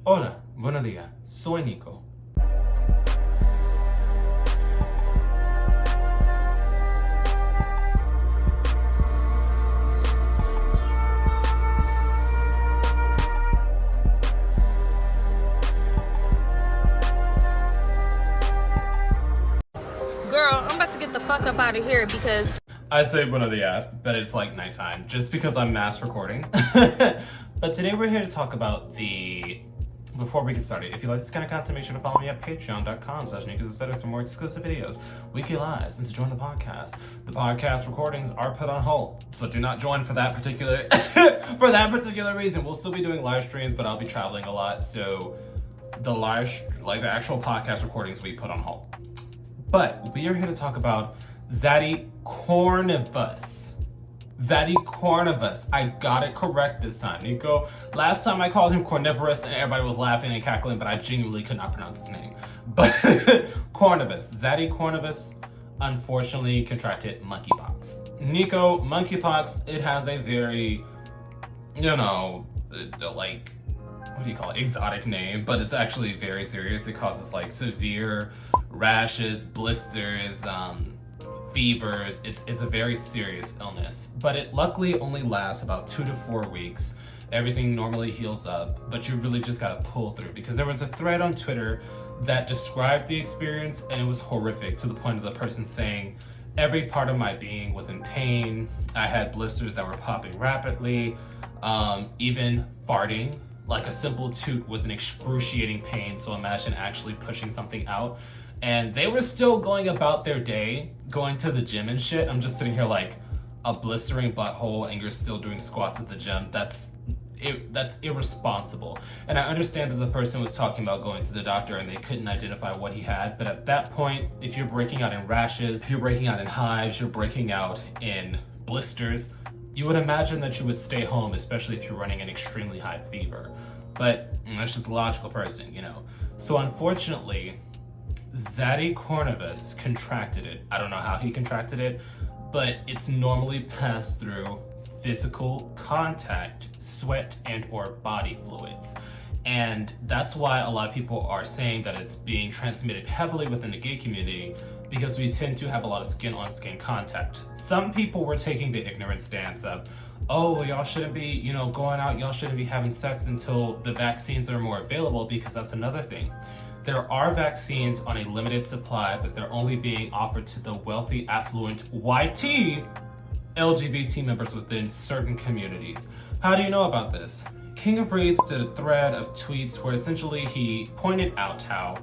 Hola, buenos días, soy Nico. Girl, I'm about to get the fuck up out of here because I say buenos dias, but it's like nighttime, just because I'm mass recording. But today we're here to talk about before we get started, if you like this kind of content, make sure to follow me at patreon.com/Nicosaesthetics for more exclusive videos, weekly lives, and to join the podcast. The podcast recordings are put on hold, so do not join for that particular reason. We'll still be doing live streams, but I'll be traveling a lot, so the actual podcast recordings will be put on hold. But we are here to talk about Xaddy Corvinus. Xaddy Corvinus. I got it correct this time, Nico. Last time I called him Cornivorous and everybody was laughing and cackling, but I genuinely could not pronounce his name. But Corvinus. Xaddy Corvinus unfortunately contracted monkeypox. Nico, monkeypox, it has a very, exotic name, but it's actually very serious. It causes severe rashes, blisters, fevers. It's a very serious illness, but it luckily only lasts about 2 to 4 weeks. Everything normally heals up, but you really just gotta pull through, because there was a thread on Twitter that described the experience, and it was horrific, to the point of the person saying, every part of my being was in pain. I had blisters that were popping rapidly. Even farting, like a simple toot, was an excruciating pain, so imagine actually pushing something out. And they were still going about their day, going to the gym and shit. I'm just sitting here like a blistering butthole, and you're still doing squats at the gym. That's irresponsible. And I understand that the person was talking about going to the doctor and they couldn't identify what he had. But at that point, if you're breaking out in rashes, if you're breaking out in hives, you're breaking out in blisters, you would imagine that you would stay home, especially if you're running an extremely high fever. But that's just a logical person, So unfortunately, Xaddy Corvinus contracted it. I don't know how he contracted it, but it's normally passed through physical contact, sweat, and or body fluids. And that's why a lot of people are saying that it's being transmitted heavily within the gay community, because we tend to have a lot of skin-on-skin contact. Some people were taking the ignorant stance of, oh, y'all shouldn't be, going out, y'all shouldn't be having sex until the vaccines are more available, because that's another thing. There are vaccines on a limited supply, but they're only being offered to the wealthy, affluent, YT LGBT members within certain communities. How do you know about this? King of Reads did a thread of tweets where essentially he pointed out how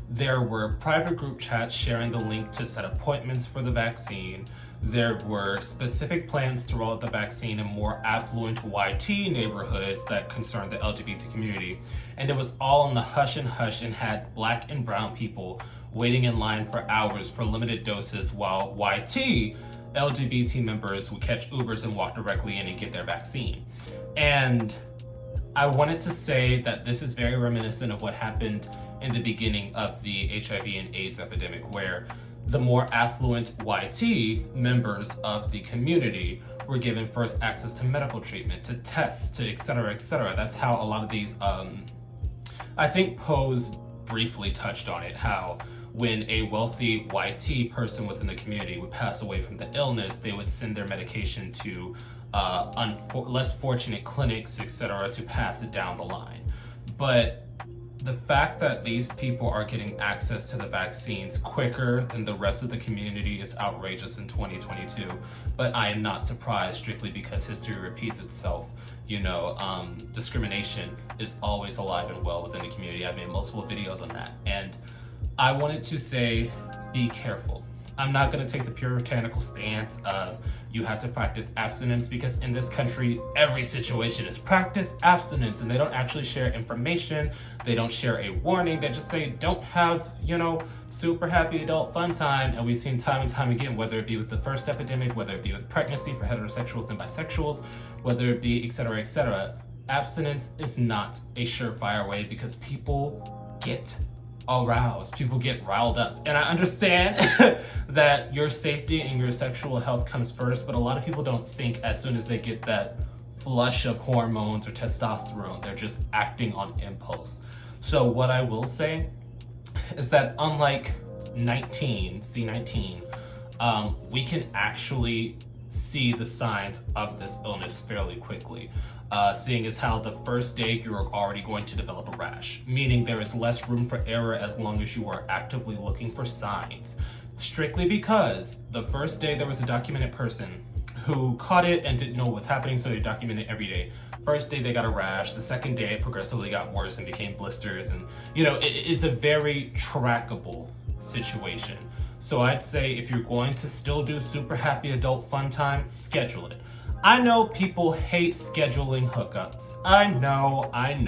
there were private group chats sharing the link to set appointments for the vaccine. There were specific plans to roll out the vaccine in more affluent YT neighborhoods that concerned the LGBT community. And it was all on the hush and had black and brown people waiting in line for hours for limited doses, while YT LGBT members would catch Ubers and walk directly in and get their vaccine. And I wanted to say that this is very reminiscent of what happened in the beginning of the HIV and AIDS epidemic, where the more affluent YT members of the community were given first access to medical treatment, to tests, to et cetera, et cetera. That's how a lot of these, I think Pose briefly touched on it, how when a wealthy YT person within the community would pass away from the illness, they would send their medication to less fortunate clinics, et cetera, to pass it down the line. But the fact that these people are getting access to the vaccines quicker than the rest of the community is outrageous in 2022. But I am not surprised, strictly because history repeats itself. Discrimination is always alive and well within the community. I've made multiple videos on that. And I wanted to say, be careful. I'm not going to take the puritanical stance of you have to practice abstinence, because in this country, every situation is practice abstinence, and they don't actually share information. They don't share a warning. They just say, don't have, super happy adult fun time. And we've seen time and time again, whether it be with the first epidemic, whether it be with pregnancy for heterosexuals and bisexuals, whether it be et cetera, et cetera. Abstinence is not a surefire way, because people get aroused, people get riled up. And I understand that your safety and your sexual health comes first, but a lot of people don't think as soon as they get that flush of hormones or testosterone. They're just acting on impulse. So what I will say is that unlike C19, we can actually see the signs of this illness fairly quickly. Seeing as how the first day you're already going to develop a rash, meaning there is less room for error as long as you are actively looking for signs. Strictly because the first day there was a documented person who caught it and didn't know what was happening, so they documented every day. First day they got a rash, the second day it progressively got worse and became blisters, and it's a very trackable situation. So I'd say if you're going to still do super happy adult fun time, schedule it. I know people hate scheduling hookups. I know. I'm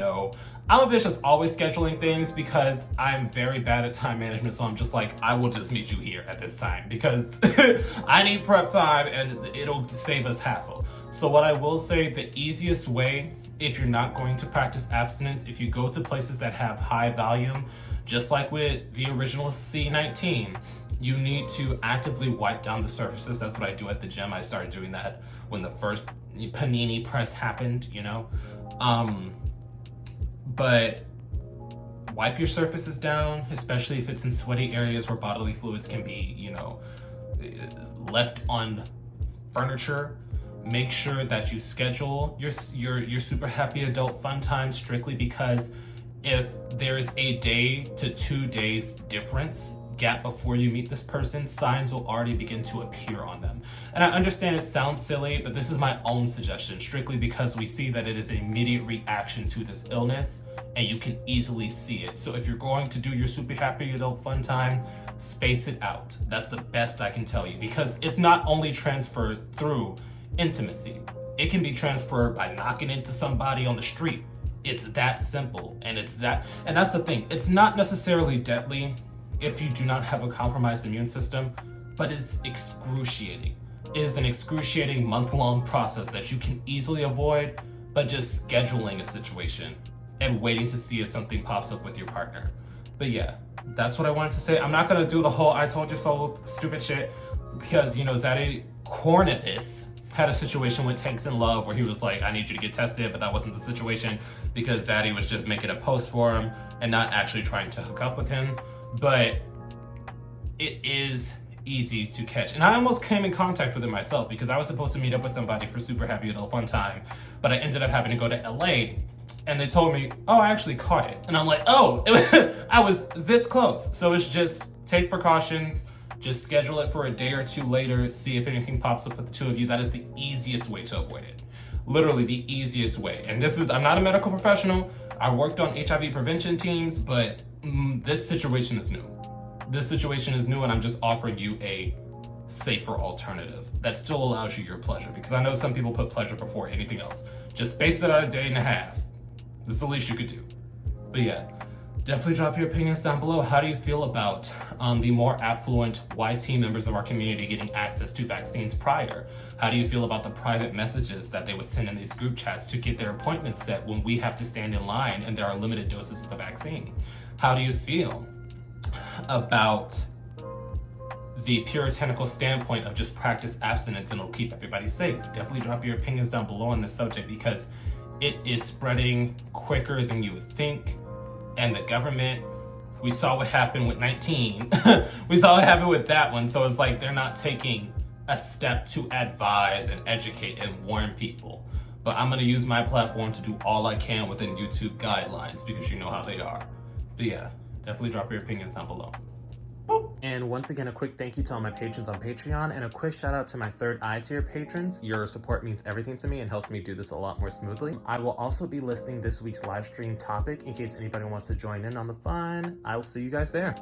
a bitch that's always scheduling things because I'm very bad at time management, so I'm just like, I will just meet you here at this time because I need prep time and it'll save us hassle. So what I will say, the easiest way, if you're not going to practice abstinence, if you go to places that have high volume, just like with the original C19, you need to actively wipe down the surfaces. That's what I do at the gym. I started doing that when the first panini press happened, but wipe your surfaces down, especially if it's in sweaty areas where bodily fluids can be, left on furniture. Make sure that you schedule your super happy adult fun time strictly because if there is a day to 2 days difference gap before you meet this person, signs will already begin to appear on them. And I understand it sounds silly, but this is my own suggestion, strictly because we see that it is an immediate reaction to this illness and you can easily see it. So if you're going to do your super happy adult fun time, space it out. That's the best I can tell you, because it's not only transferred through intimacy, it can be transferred by knocking into somebody on the street. It's that simple, and that's the thing. It's not necessarily deadly if you do not have a compromised immune system, but it's excruciating. It is an excruciating month-long process that you can easily avoid by just scheduling a situation and waiting to see if something pops up with your partner. But yeah, that's what I wanted to say. I'm not gonna do the whole I told you so stupid shit because, Xaddy Corvinus had a situation with Tanks in Love where he was like, I need you to get tested, but that wasn't the situation because Xaddy was just making a post for him and not actually trying to hook up with him. But it is easy to catch. And I almost came in contact with it myself because I was supposed to meet up with somebody for super happy adult fun time, but I ended up having to go to LA and they told me, oh, I actually caught it. And I'm like, oh, I was this close. So it's just take precautions, just schedule it for a day or two later, see if anything pops up with the two of you. That is the easiest way to avoid it. Literally the easiest way. And I'm not a medical professional. I worked on HIV prevention teams, but this situation is new. This situation is new and I'm just offering you a safer alternative that still allows you your pleasure, because I know some people put pleasure before anything else. Just space it out a day and a half. This is the least you could do. But yeah, definitely drop your opinions down below. How do you feel about the more affluent YT members of our community getting access to vaccines prior? How do you feel about the private messages that they would send in these group chats to get their appointments set when we have to stand in line and there are limited doses of the vaccine? How do you feel about the puritanical standpoint of just practice abstinence and it'll keep everybody safe? Definitely drop your opinions down below on this subject because it is spreading quicker than you would think. And the government, we saw what happened with 19. We saw what happened with that one. So it's like they're not taking a step to advise and educate and warn people. But I'm gonna use my platform to do all I can within YouTube guidelines because you know how they are. But yeah, definitely drop your opinions down below. And once again, a quick thank you to all my patrons on Patreon and a quick shout out to my third eye tier patrons. Your support means everything to me and helps me do this a lot more smoothly. I will also be listing this week's live stream topic in case anybody wants to join in on the fun. I will see you guys there.